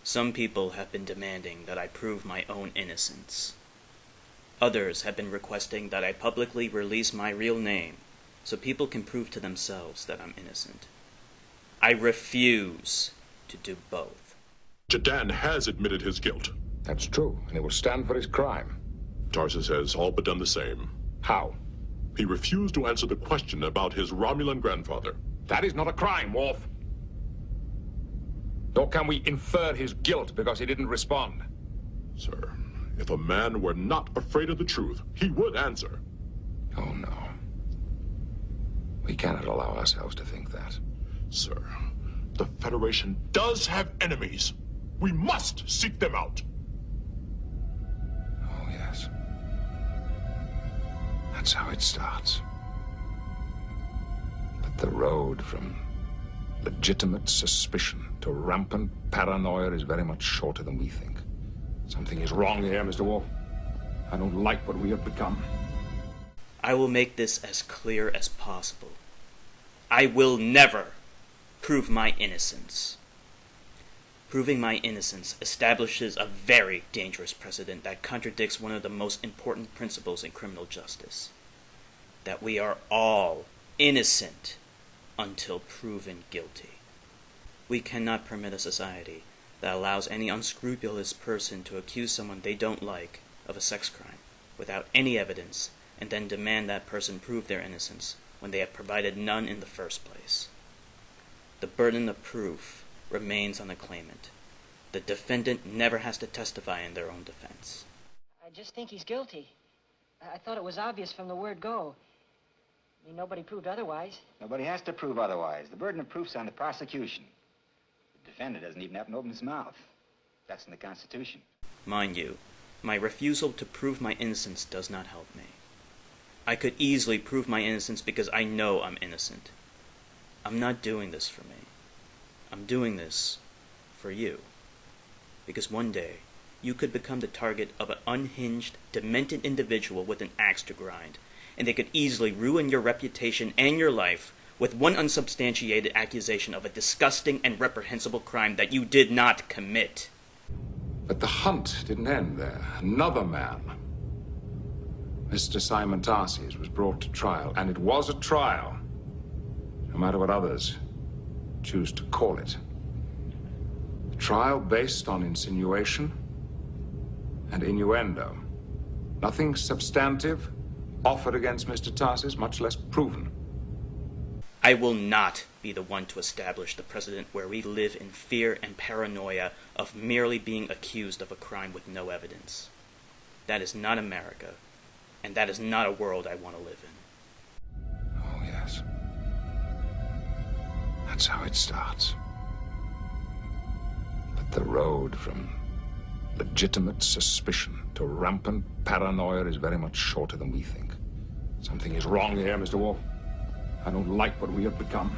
Some people have been demanding that I prove my own innocence. Others have been requesting that I publicly release my real name so people can prove to themselves that I'm innocent. I refuse to do both. Jadan has admitted his guilt. That's true, and he will stand for his crime. Tarsus has all but done the same. How? He refused to answer the question about his Romulan grandfather. That is not a crime, Worf. Nor can we infer his guilt because he didn't respond. Sir, if a man were not afraid of the truth, he would answer. Oh, no. We cannot allow ourselves to think that. Sir, the Federation does have enemies. We must seek them out. Oh, yes. That's how it starts. But the road from legitimate suspicion to rampant paranoia is very much shorter than we think. Something is wrong here, Mr. Worf. I don't like what we have become. I will make this as clear as possible. I will never prove my innocence. Proving my innocence establishes a very dangerous precedent that contradicts one of the most important principles in criminal justice. That we are all innocent until proven guilty. We cannot permit a society that allows any unscrupulous person to accuse someone they don't like of a sex crime without any evidence and then demand that person prove their innocence when they have provided none in the first place. The burden of proof remains on the claimant. The defendant never has to testify in their own defense. I just think he's guilty. I thought it was obvious from the word go. I mean, nobody proved otherwise. Nobody has to prove otherwise. The burden of proof's on the prosecution. The defendant doesn't even have to open his mouth. That's in the Constitution. Mind you, my refusal to prove my innocence does not help me. I could easily prove my innocence because I know I'm innocent. I'm not doing this for me. I'm doing this for you. Because one day, you could become the target of an unhinged, demented individual with an axe to grind, and they could easily ruin your reputation and your life with one unsubstantiated accusation of a disgusting and reprehensible crime that you did not commit. But the hunt didn't end there. Another man, Mr. Simon Tarses, was brought to trial, and it was a trial, no matter what others choose to call it. A trial based on insinuation and innuendo. Nothing substantive offered against Mr. Tarses, much less proven. I will not be the one to establish the precedent where we live in fear and paranoia of merely being accused of a crime with no evidence. That is not America, and that is not a world I want to live in. Oh, yes. That's how it starts. But the road from legitimate suspicion to rampant paranoia is very much shorter than we think. Something is wrong here, Mr. Worf. I don't like what we have become.